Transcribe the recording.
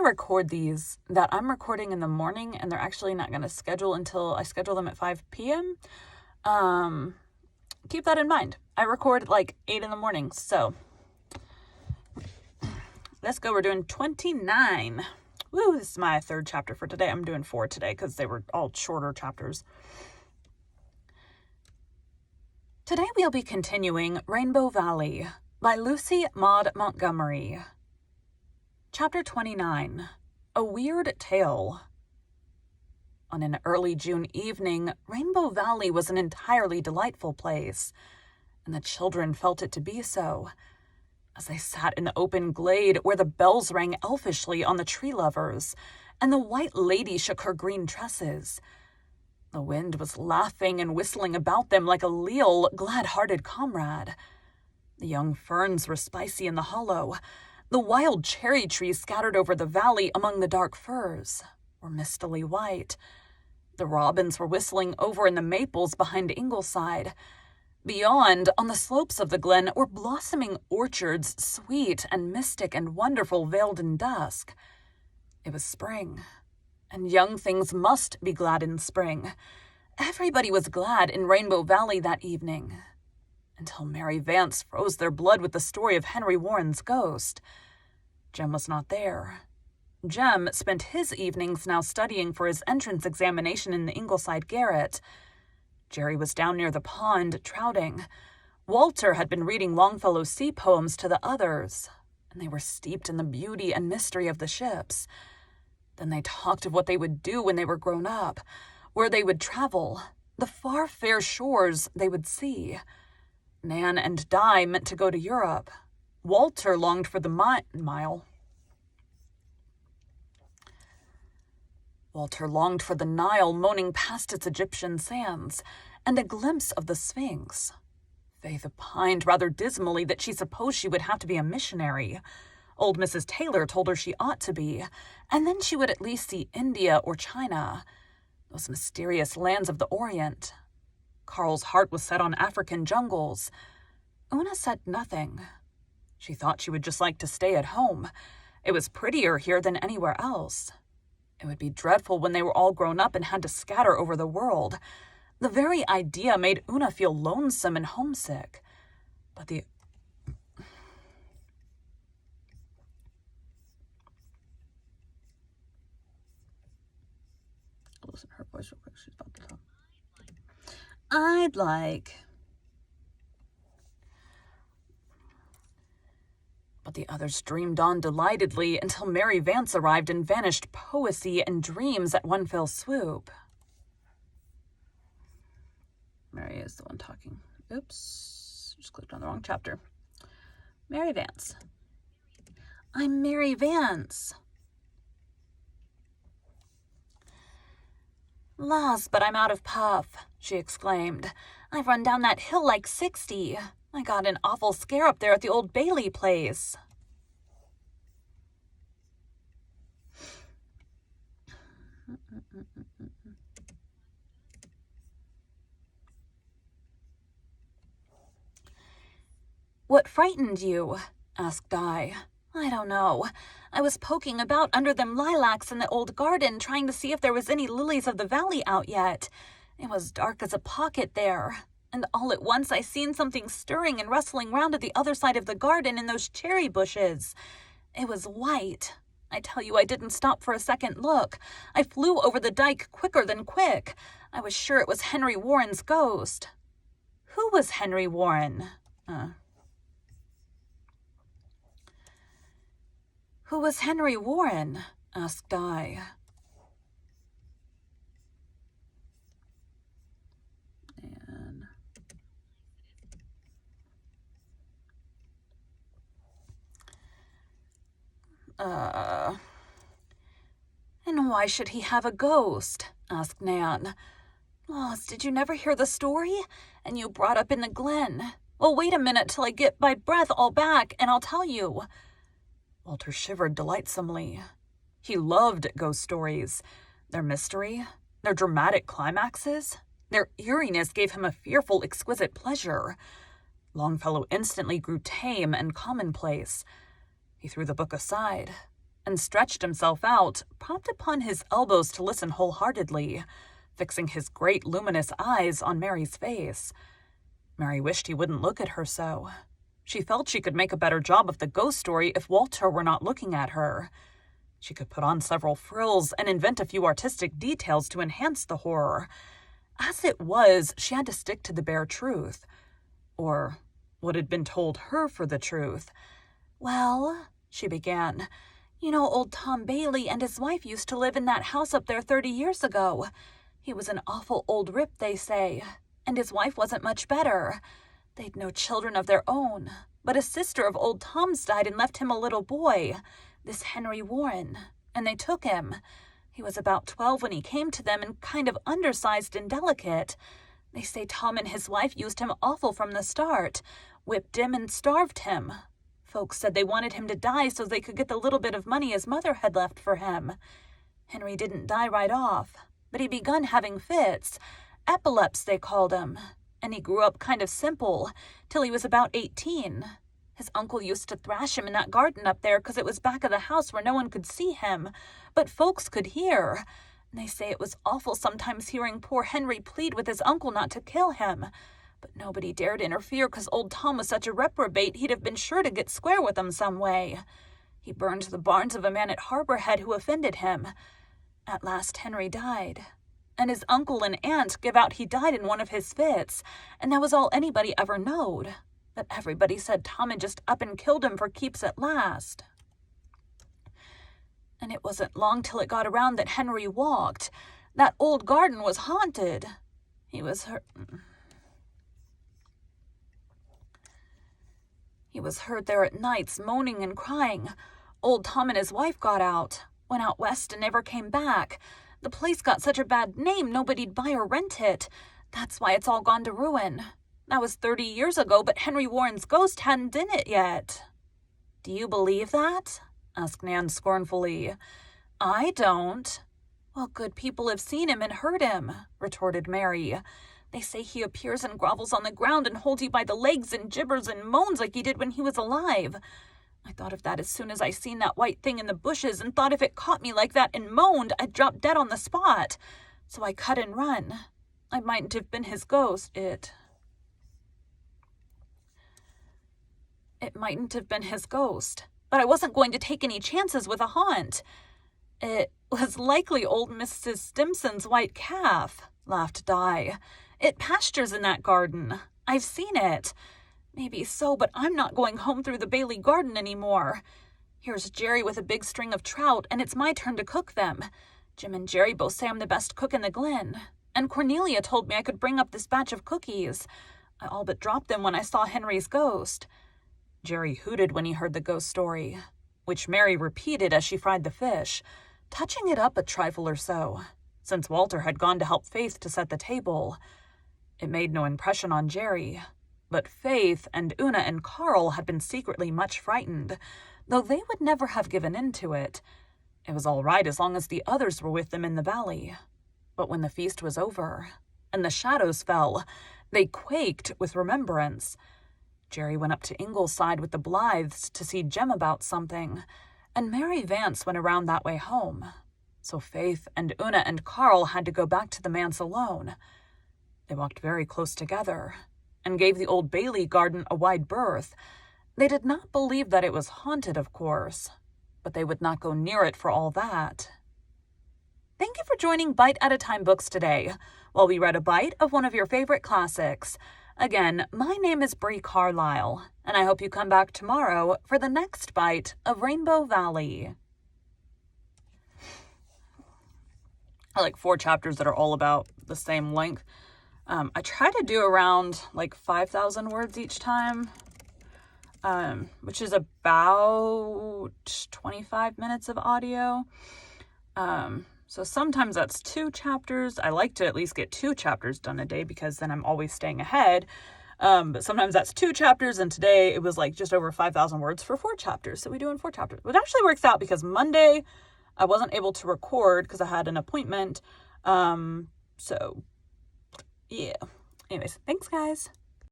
record these that I'm recording in the morning and they're actually not going to schedule until I schedule them at 5 p.m., keep that in mind. I record at like 8 in the morning, so let's go. We're doing 29. Woo, this is my third chapter for today. I'm doing 4 today because they were all shorter chapters. Today we'll be continuing Rainbow Valley by Lucy Maud Montgomery. Chapter 29, A Weird Tale. On an early June evening, Rainbow Valley was an entirely delightful place, and the children felt it to be so, as they sat in the open glade where the bells rang elfishly on the tree lovers, and the white lady shook her green tresses. The wind was laughing and whistling about them like a leal, glad-hearted comrade. The young ferns were spicy in the hollow. The wild cherry trees scattered over the valley among the dark firs were mistily white. The robins were whistling over in the maples behind Ingleside. Beyond, on the slopes of the glen, were blossoming orchards, sweet and mystic and wonderful, veiled in dusk. It was spring, and young things must be glad in spring. Everybody was glad in Rainbow Valley that evening, until Mary Vance froze their blood with the story of Henry Warren's ghost. Jem was not there. Jem spent his evenings now studying for his entrance examination in the Ingleside garret. Jerry was down near the pond, trouting. Walter had been reading Longfellow's sea poems to the others, and they were steeped in the beauty and mystery of the ships. Then they talked of what they would do when they were grown up, where they would travel, the far fair shores they would see. Nan and Di meant to go to Europe. Walter longed for the Nile. Walter longed for the Nile moaning past its Egyptian sands, and a glimpse of the Sphinx. Faith opined rather dismally that she supposed she would have to be a missionary. Old Mrs. Taylor told her she ought to be, and then she would at least see India or China, those mysterious lands of the Orient. Carl's heart was set on African jungles. Una said nothing. She thought she would just like to stay at home. It was prettier here than anywhere else. It would be dreadful when they were all grown up and had to scatter over the world. The very idea made Una feel lonesome and homesick. But listen to her voice real quick. She's about to talk. I'd like. But the others dreamed on delightedly until Mary Vance arrived and vanished poesy and dreams at one fell swoop. Mary is the one talking. Oops, just clicked on the wrong chapter. Mary Vance. I'm Mary Vance. Laws, but I'm out of puff, she exclaimed. I've run down that hill like 60. I got an awful scare up there at the old Bailey place. What frightened you? Asked Di. I don't know. I was poking about under them lilacs in the old garden, trying to see if there was any lilies of the valley out yet. It was dark as a pocket there. And all at once I seen something stirring and rustling round at the other side of the garden in those cherry bushes. It was white. I tell you, I didn't stop for a second look. I flew over the dike quicker than quick. I was sure it was Henry Warren's ghost. Who was Henry Warren? Who was Henry Warren? Asked Di. And why should he have a ghost? Asked Nan. Laws, did you never hear the story? And you brought up in the glen. Well, wait a minute till I get my breath all back, and I'll tell you. Walter shivered delightsomely. He loved ghost stories. Their mystery, their dramatic climaxes, their eeriness gave him a fearful, exquisite pleasure. Longfellow instantly grew tame and commonplace. He threw the book aside. and stretched himself out, propped upon his elbows to listen wholeheartedly, fixing his great luminous eyes on Mary's face. Mary wished he wouldn't look at her so. She felt she could make a better job of the ghost story if Walter were not looking at her. She could put on several frills and invent a few artistic details to enhance the horror. As it was, she had to stick to the bare truth. Or what had been told her for the truth. "Well," she began, "you know old Tom Bailey and his wife used to live in that house up there 30 years ago. He was an awful old rip, they say, and his wife wasn't much better. They'd no children of their own, but a sister of old Tom's died and left him a little boy, this Henry Warren, and they took him. He was about 12 when he came to them and kind of undersized and delicate. They say Tom and his wife used him awful from the start, whipped him and starved him. Folks said they wanted him to die so they could get the little bit of money his mother had left for him. Henry didn't die right off, but he begun having fits, epileps they called 'em, and he grew up kind of simple, till he was about 18. His uncle used to thrash him in that garden up there 'cause it was back of the house where no one could see him, but folks could hear. And they say it was awful sometimes hearing poor Henry plead with his uncle not to kill him. But nobody dared interfere 'cause old Tom was such a reprobate he'd have been sure to get square with them some way. He burned the barns of a man at Harborhead who offended him. At last Henry died, and his uncle and aunt give out he died in one of his fits, and that was all anybody ever knowed. But everybody said Tom had just up and killed him for keeps at last. And it wasn't long till it got around that Henry walked. That old garden was haunted. He was heard there at nights moaning and crying. Old Tom and his wife got out, went out west and never came back. The place got such a bad name nobody'd buy or rent it. That's why it's all gone to ruin. That was 30 years ago, but Henry Warren's ghost hadn't in it yet." "Do you believe that?" asked Nan scornfully. "I don't." "Well, good people have seen him and heard him," retorted Mary. "They say he appears and grovels on the ground and holds you by the legs and gibbers and moans like he did when he was alive. I thought of that as soon as I seen that white thing in the bushes and thought if it caught me like that and moaned, I'd drop dead on the spot. So I cut and run. I mightn't have been his ghost, It mightn't have been his ghost, but I wasn't going to take any chances with a haunt. It was likely old Mrs. Stimson's white calf," laughed Di. "It pastures in that garden. I've seen it. Maybe so, but I'm not going home through the Bailey garden anymore. Here's Jerry with a big string of trout, and it's my turn to cook them. Jim and Jerry both say I'm the best cook in the Glen. And Cornelia told me I could bring up this batch of cookies. I all but dropped them when I saw Henry's ghost." Jerry hooted when he heard the ghost story, which Mary repeated as she fried the fish, touching it up a trifle or so, since Walter had gone to help Faith to set the table. It made no impression on Jerry, but Faith and Una and Carl had been secretly much frightened, though they would never have given in to it. It was all right as long as the others were with them in the valley. But when the feast was over, and the shadows fell, they quaked with remembrance. Jerry went up to Ingleside with the Blythes to see Jem about something, and Mary Vance went around that way home. So Faith and Una and Carl had to go back to the manse alone. They walked very close together, and gave the old Bailey garden a wide berth. They did not believe that it was haunted, of course, but they would not go near it for all that. Thank you for joining Bite at a Time Books today, while we read a bite of one of your favorite classics. Again, my name is Bree Carlisle, and I hope you come back tomorrow for the next bite of Rainbow Valley. I like 4 chapters that are all about the same length. I try to do around like 5,000 words each time, which is about 25 minutes of audio. So sometimes that's 2 chapters. I like to at least get 2 chapters done a day because then I'm always staying ahead. But sometimes that's 2 chapters, and today it was like just over 5,000 words for 4 chapters. So we do in 4 chapters. It actually works out because Monday I wasn't able to record because I had an appointment. So yeah. Anyways, thanks guys.